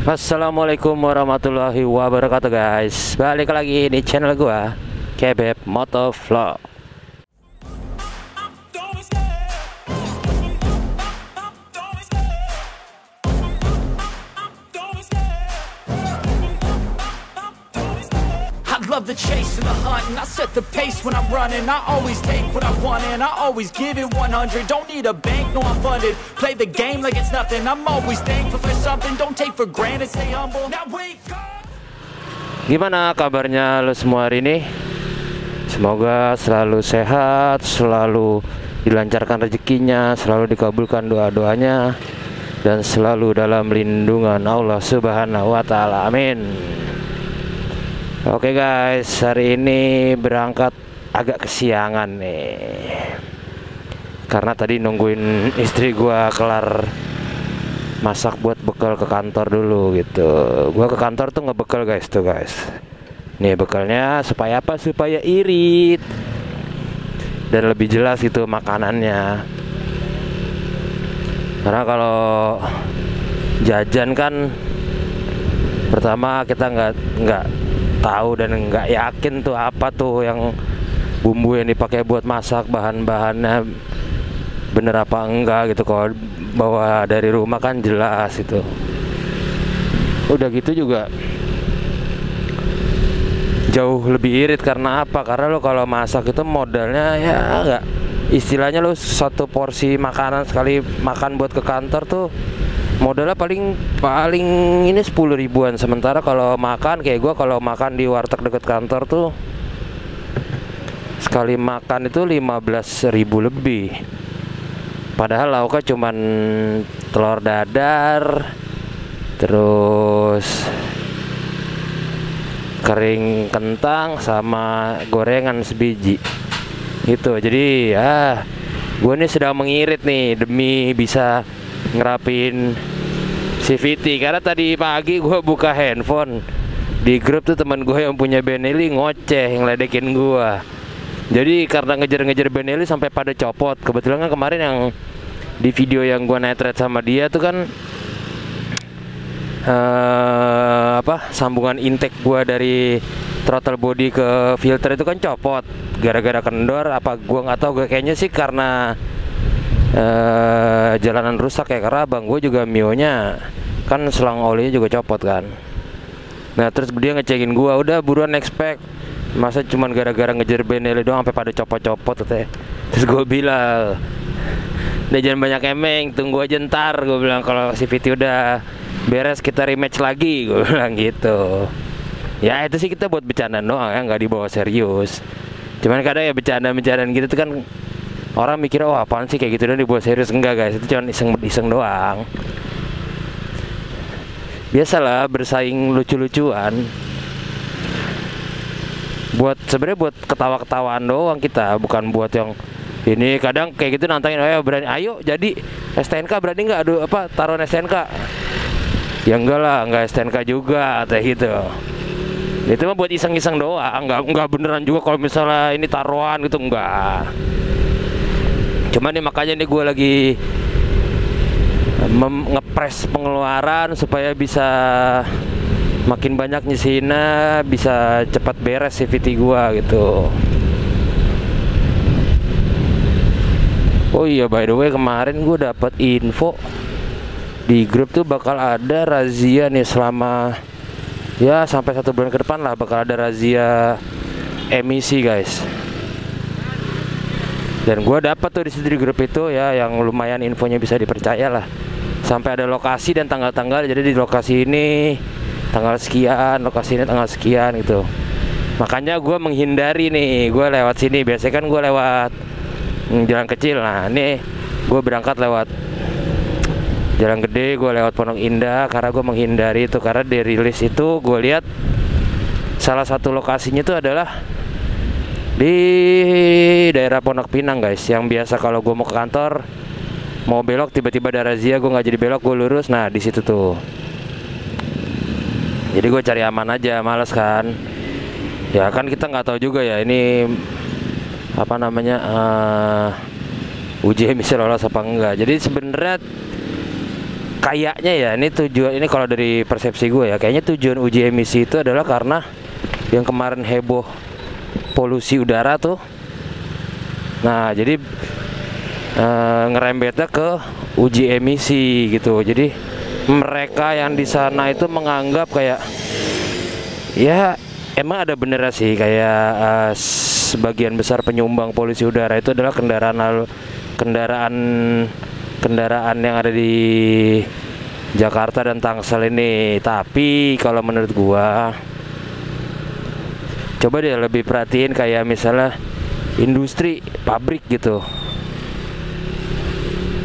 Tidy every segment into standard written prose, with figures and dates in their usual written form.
Assalamualaikum warahmatullahi wabarakatuh guys. Balik lagi di channel gua Kebeb Motovlog. Love the chase and the hunt, and I set the pace when I'm running. I always take what I want and I always give it 100. Don't need a bank, no I'm funded. Play the game like it's nothing. I'm always thankful for something. Don't take for granted, stay humble. Now wake up. Gimana kabarnya lo semua hari ini? Semoga selalu sehat, selalu dilancarkan rezekinya, selalu dikabulkan doa-doanya, dan selalu dalam lindungan Allah Subhanahu wa Ta'ala. Amin. Oke guys, hari ini berangkat agak kesiangan nih, karena tadi nungguin istri gua kelar masak buat bekal ke kantor dulu gitu. Gua ke kantor tuh ngebekal guys, tuh guys. Nih bekalnya supaya apa? Supaya irit dan lebih jelas gitu makanannya. Karena kalau jajan kan pertama kita nggak tahu dan nggak yakin tuh apa tuh yang bumbu yang dipakai buat masak, bahan-bahannya bener apa enggak gitu. Kalau bawa dari rumah kan jelas itu. Udah gitu juga jauh lebih irit. Karena apa? Karena lo kalau masak itu modalnya ya enggak, istilahnya lo satu porsi makanan sekali makan buat ke kantor tuh modalnya paling ini 10 ribuan. Sementara kalau makan kayak gua, kalau makan di warteg deket kantor tuh sekali makan itu 15.000 lebih. Padahal lauknya cuman telur dadar, terus kering kentang sama gorengan sebiji gitu. Jadi ya gua nih sedang mengirit nih demi bisa ngerapin CVT. Karena tadi pagi gue buka handphone di grup tuh, teman gue yang punya Benelli ngoceh, ngeledekin gue. Jadi karena ngejar-ngejar Benelli sampai pada copot. Kebetulan kan kemarin yang di video yang gue night sama dia tuh kan sambungan intake gue dari throttle body ke filter itu kan copot gara-gara kendor. Apa gue nggak tahu, gue kayaknya sih karena jalanan rusak ya. Karena abang gue juga Mio-nya kan selang olinya juga copot kan. Nah terus dia ngecekin gue, udah buruan expect, masa cuman gara-gara ngejar Benelli doang sampai pada copot-copot teh. Terus gue bilang, udah jangan banyak emeng, tunggu aja ntar. Gue bilang kalau CVT udah beres kita rematch lagi, gue bilang gitu. Ya itu sih kita buat bercandaan doang ya, nggak dibawa serius. Cuman kadang ya bercandaan gitu tuh kan orang mikir, oh apaan sih kayak gitu doang dibuat serius. Enggak guys, itu cuma iseng doang. Biasalah bersaing lucu-lucuan. Sebenarnya buat ketawa-ketawaan doang kita, bukan buat yang ini. Kadang kayak gitu nantangin, ayo berani, ayo jadi STNK, berani nggak? Aduh apa taruhan STNK? Ya enggak lah, enggak STNK juga kayak gitu. Itu mah buat iseng-iseng doang, enggak beneran juga kalau misalnya ini taruhan gitu, enggak. Cuman nih makanya nih gue lagi ngepres pengeluaran supaya bisa makin banyak nyisihinnya, bisa cepat beres CVT gue gitu. Oh iya, by the way kemarin gue dapat info di grup tuh bakal ada razia nih selama ya sampai 1 bulan ke depan lah, bakal ada razia emisi guys. Dan gue dapat tuh di situ di grup itu ya, yang lumayan infonya bisa dipercaya lah. Sampai ada lokasi dan tanggal-tanggal. Jadi di lokasi ini tanggal sekian, lokasi ini tanggal sekian gitu. Makanya gue menghindari nih, gue lewat sini. Biasanya kan gue lewat jalan kecil. Nah ini gue berangkat lewat jalan gede, gue lewat Pondok Indah. Karena gue menghindari itu, karena di rilis itu gue lihat salah satu lokasinya itu adalah di daerah Pondok Pinang guys. Yang biasa kalau gue mau ke kantor, mau belok tiba-tiba ada razia, gue nggak jadi belok, gue lurus. Nah di situ tuh. Jadi gue cari aman aja, males kan. Ya kan kita nggak tahu juga ya ini apa namanya uji emisi lolos apa enggak. Jadi sebenarnya kayaknya ya ini tujuan, ini kalau dari persepsi gue ya, kayaknya tujuan uji emisi itu adalah karena yang kemarin heboh polusi udara tuh. Nah jadi ngerembetnya ke uji emisi gitu. Jadi mereka yang di sana itu menganggap kayak ya emang ada benernya sih, kayak sebagian besar penyumbang polusi udara itu adalah kendaraan yang ada di Jakarta dan Tangsel ini. Tapi kalau menurut gua, coba deh lebih perhatiin kayak misalnya industri, pabrik gitu,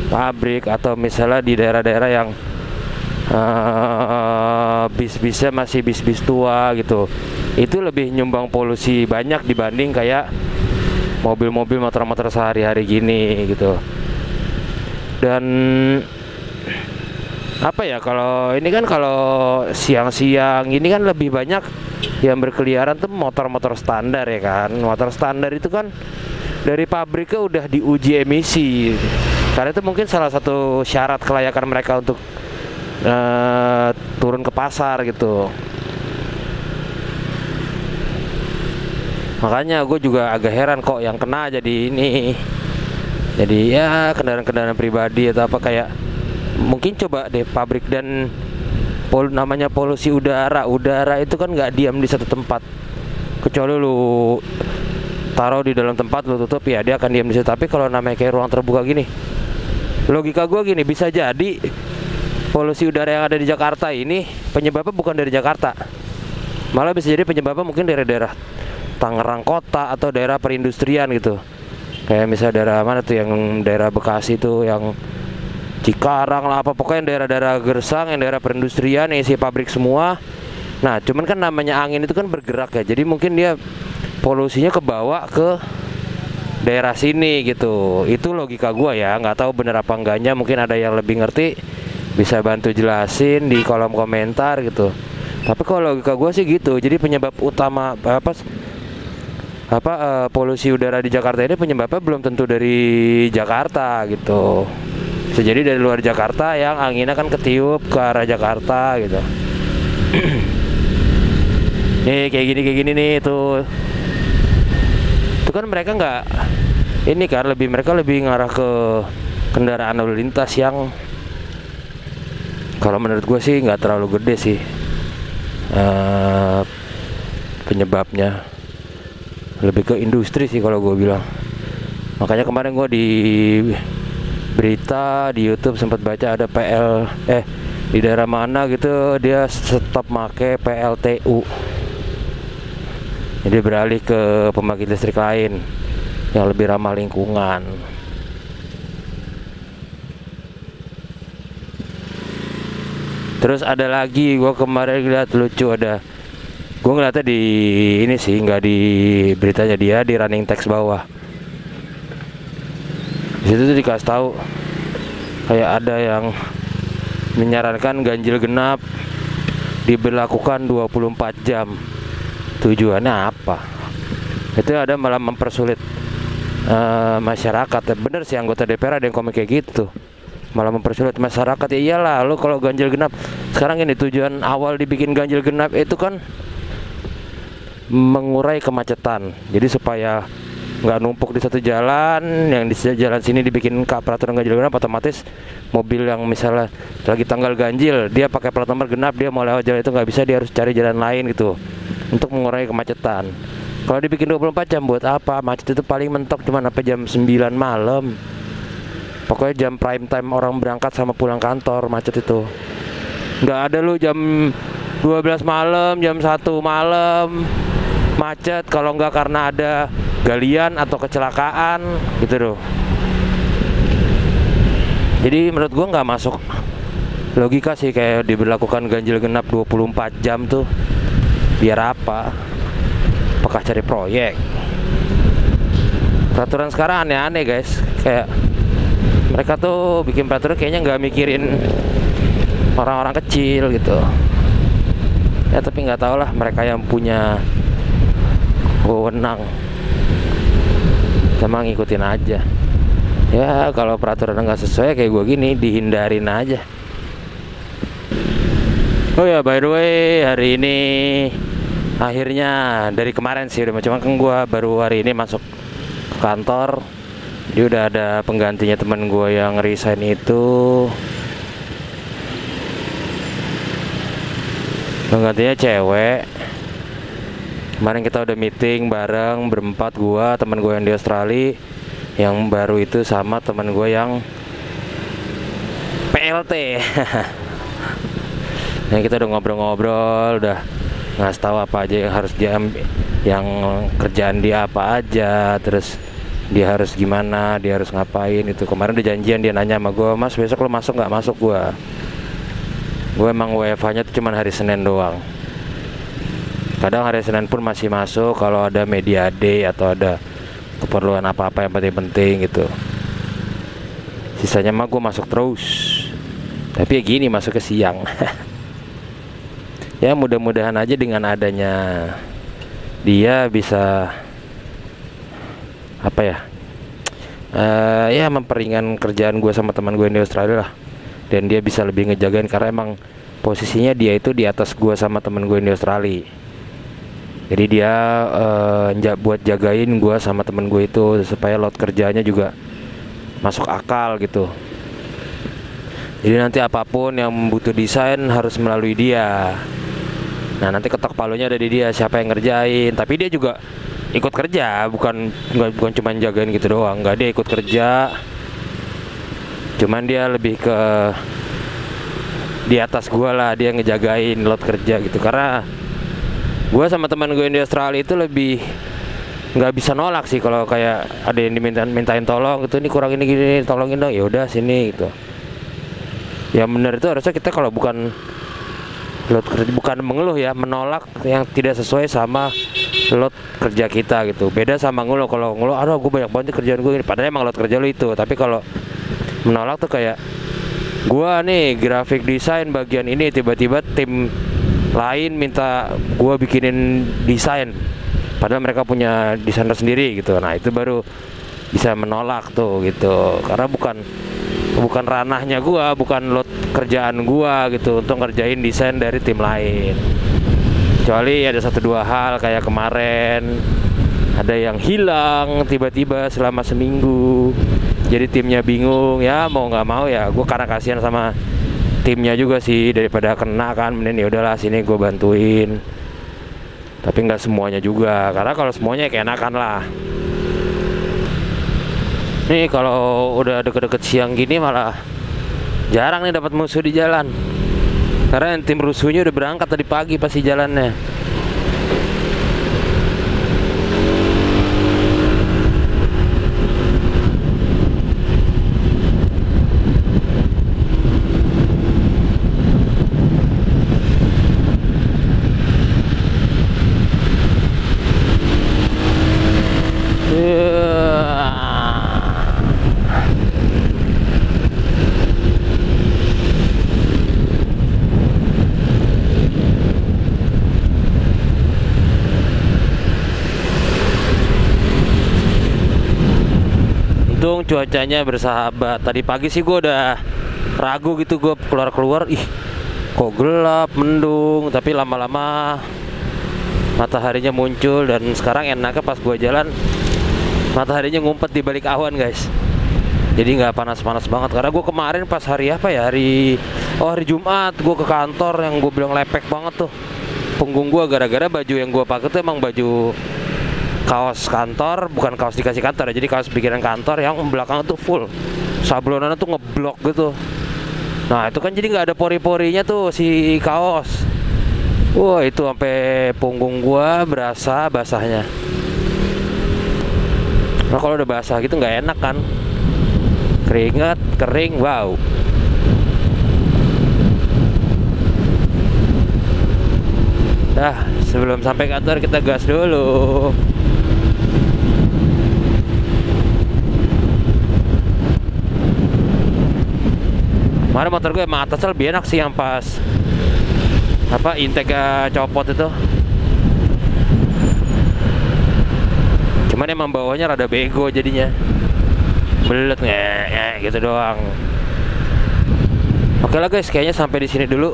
pabrik atau misalnya di daerah-daerah yang bis-bisnya masih bis-bis tua gitu, itu lebih nyumbang polusi banyak dibanding kayak mobil-mobil, motor-motor sehari-hari gini gitu. Dan apa ya, kalau ini kan kalau siang-siang ini kan lebih banyak yang berkeliaran tuh motor-motor standar ya kan. Motor standar itu kan dari pabriknya udah diuji emisi, karena itu mungkin salah satu syarat kelayakan mereka untuk turun ke pasar gitu. Makanya gue juga agak heran kok yang kena jadi ini, jadi ya kendaraan-kendaraan pribadi atau apa. Kayak mungkin coba deh pabrik dan namanya polusi udara itu kan nggak diam di satu tempat, kecuali lu taruh di dalam tempat lu tutup ya dia akan diam di situ. Tapi kalau namanya kayak ruang terbuka gini, logika gue gini, bisa jadi polusi udara yang ada di Jakarta ini penyebabnya bukan dari Jakarta, malah bisa jadi penyebabnya mungkin dari daerah Tangerang kota atau daerah perindustrian gitu. Kayak misalnya daerah mana tuh, yang daerah Bekasi tuh, yang Cikarang lah, apa pokoknya daerah-daerah Gersang, yang daerah perindustrian yang isi pabrik semua. Nah cuman kan namanya angin itu kan bergerak ya, jadi mungkin dia polusinya kebawa ke daerah sini gitu. Itu logika gua ya, nggak tahu bener apa enggaknya, mungkin ada yang lebih ngerti bisa bantu jelasin di kolom komentar gitu. Tapi kalau logika gua sih gitu. Jadi penyebab utama polusi udara di Jakarta ini penyebabnya belum tentu dari Jakarta gitu. Bisa jadi dari luar Jakarta yang anginnya kan ketiup ke arah Jakarta gitu. Nih kayak gini nih tuh. Itu kan mereka nggak ini kan, mereka lebih ngarah ke kendaraan lalu lintas yang kalau menurut gue sih nggak terlalu gede sih penyebabnya, lebih ke industri sih kalau gue bilang. Makanya kemarin gue di berita di YouTube sempat baca ada di daerah mana gitu dia stop make PLTU, jadi beralih ke pembangkit listrik lain yang lebih ramah lingkungan. Terus ada lagi, gue kemarin lihat lucu, gue ngeliatnya di ini sih, nggak di beritanya dia, di running text bawah. Di situ tuh dikasih tahu kayak ada yang menyarankan ganjil genap diberlakukan 24 jam. Tujuannya apa? Itu ada malah mempersulit masyarakat. Bener sih, anggota DPR ada yang komen kayak gitu, malah mempersulit masyarakat. Ya iyalah, lu kalau ganjil genap sekarang ini, tujuan awal dibikin ganjil genap itu kan mengurai kemacetan. Jadi supaya nggak numpuk di satu jalan, yang di jalan sini dibikin peraturan ganjil genap, otomatis mobil yang misalnya lagi tanggal ganjil dia pakai plat nomor genap, dia mau lewat jalan itu nggak bisa, dia harus cari jalan lain gitu untuk mengurai kemacetan. Kalau dibikin 24 jam buat apa? Macet itu paling mentok cuma sampai jam 9 malam. Pokoknya jam prime time orang berangkat sama pulang kantor macet itu. Nggak ada lu jam 12 malam, jam 1 malam macet kalau nggak karena ada galian atau kecelakaan gitu loh. Jadi menurut gua nggak masuk logika sih kayak diberlakukan ganjil genap 24 jam tuh. Biar apa? Apakah cari proyek? Peraturan sekarang aneh-aneh guys, kayak mereka tuh bikin peraturan kayaknya nggak mikirin orang-orang kecil gitu ya. Tapi nggak tahu lah, mereka yang punya wewenang, sama ngikutin aja ya. Kalau peraturan nggak sesuai kayak gue gini, dihindarin aja. Oh ya, by the way, hari ini akhirnya dari kemarin sih udah, cuma kan gue baru hari ini masuk ke kantor. Dia udah ada penggantinya teman gue yang resign itu. Penggantinya cewek. Kemarin kita udah meeting bareng berempat, gue, teman gue yang di Australia, yang baru itu sama teman gue yang PLT. Nah, kita udah ngobrol-ngobrol, udah ngasih tahu apa aja yang harus dia, yang kerjaan dia apa aja, terus dia harus gimana, dia harus ngapain itu. Kemarin udah janjian, dia nanya sama gue, "Mas, besok lo masuk nggak?" Masuk gue emang WFH-nya tuh cuman hari Senin doang. Kadang hari Senin pun masih masuk kalau ada media day atau ada keperluan apa-apa yang penting-penting gitu. Sisanya mah gue masuk terus. Tapi ya gini, masuk ke siang. Ya mudah-mudahan aja dengan adanya dia bisa apa ya, ya memperingan kerjaan gue sama teman gue di Australia lah, dan dia bisa lebih ngejagain karena emang posisinya dia itu di atas gue sama teman gue di Australia. Jadi dia buat jagain gue sama teman gue itu supaya load kerjanya juga masuk akal gitu. Jadi nanti apapun yang butuh desain harus melalui dia. Nah, nanti ketok palunya ada di dia, siapa yang ngerjain. Tapi dia juga ikut kerja, bukan cuma jagain gitu doang. Enggak, dia ikut kerja. Cuman dia lebih ke di atas gua lah, dia ngejagain load kerja gitu. Karena gua sama teman gue di Australia itu lebih nggak bisa nolak sih kalau kayak ada yang mintain tolong gitu, ini kurang ini gini, tolongin dong. Ya udah sini gitu. Ya benar, itu harusnya kita kalau bukan load kerja, bukan mengeluh ya, menolak yang tidak sesuai sama load kerja kita gitu. Beda sama ngeluh. Kalau ngeluh, aduh gue banyak banget kerjaan gue ini, padahal emang load kerja lo itu. Tapi kalau menolak tuh kayak gua nih graphic design bagian ini, tiba-tiba tim lain minta gua bikinin desain padahal mereka punya desainer sendiri gitu. Nah, itu baru bisa menolak tuh gitu. Karena bukan ranahnya gua, bukan load kerjaan gua gitu untuk ngerjain desain dari tim lain. Kecuali ada 1-2 hal kayak kemarin ada yang hilang tiba-tiba selama seminggu, jadi timnya bingung. Ya mau nggak mau ya gua, karena kasihan sama timnya juga sih, daripada kena kan, mending ya udahlah sini gua bantuin. Tapi nggak semuanya juga, karena kalau semuanya kayak enakan lah. Nih kalau udah deket-deket siang gini malah jarang nih dapat musuh di jalan. Karena yang tim rusuhnya udah berangkat tadi pagi pasti jalannya. Untung cuacanya bersahabat. Tadi pagi sih gue udah ragu gitu, gue keluar-keluar, ih kok gelap, mendung. Tapi lama-lama mataharinya muncul, dan sekarang enaknya pas gue jalan mataharinya ngumpet di balik awan guys. Jadi nggak panas-panas banget. Karena gue kemarin pas hari apa ya, hari Jumat gue ke kantor yang gue bilang lepek banget tuh punggung gue, gara-gara baju yang gue pakai tuh emang baju kaos kantor, bukan kaos dikasih kantor ya, jadi kaos bikinan kantor yang belakang tuh full sablonannya tuh ngeblok gitu. Nah itu kan jadi nggak ada pori-porinya tuh si kaos. Wah itu sampai punggung gua berasa basahnya. Nah kalau udah basah gitu nggak enak kan, keringat, kering, wow. Dah sebelum sampai kantor kita gas dulu. Kemarin motor gue emang atasnya lebih enak sih, yang pas apa intake copot itu. Cuman emang bawahnya rada bego jadinya, belet gitu doang. Oke lah guys, kayaknya sampai di sini dulu.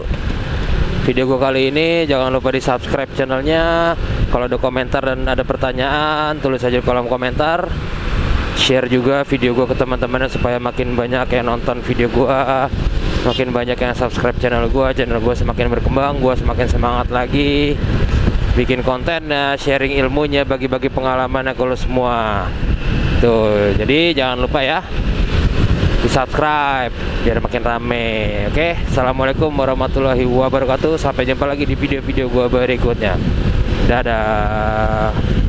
video gue kali ini. Jangan lupa di subscribe channelnya. Kalau ada komentar dan ada pertanyaan, tulis aja di kolom komentar. Share juga video gue ke teman-temannya supaya makin banyak yang nonton video gue, makin banyak yang subscribe channel gue semakin berkembang, gue semakin semangat lagi bikin kontennya, sharing ilmunya, bagi-bagi pengalamannya ke lo semua. Tuh, jadi jangan lupa ya di subscribe biar makin rame. Oke, assalamualaikum warahmatullahi wabarakatuh. Sampai jumpa lagi di video-video gue berikutnya. Dadah.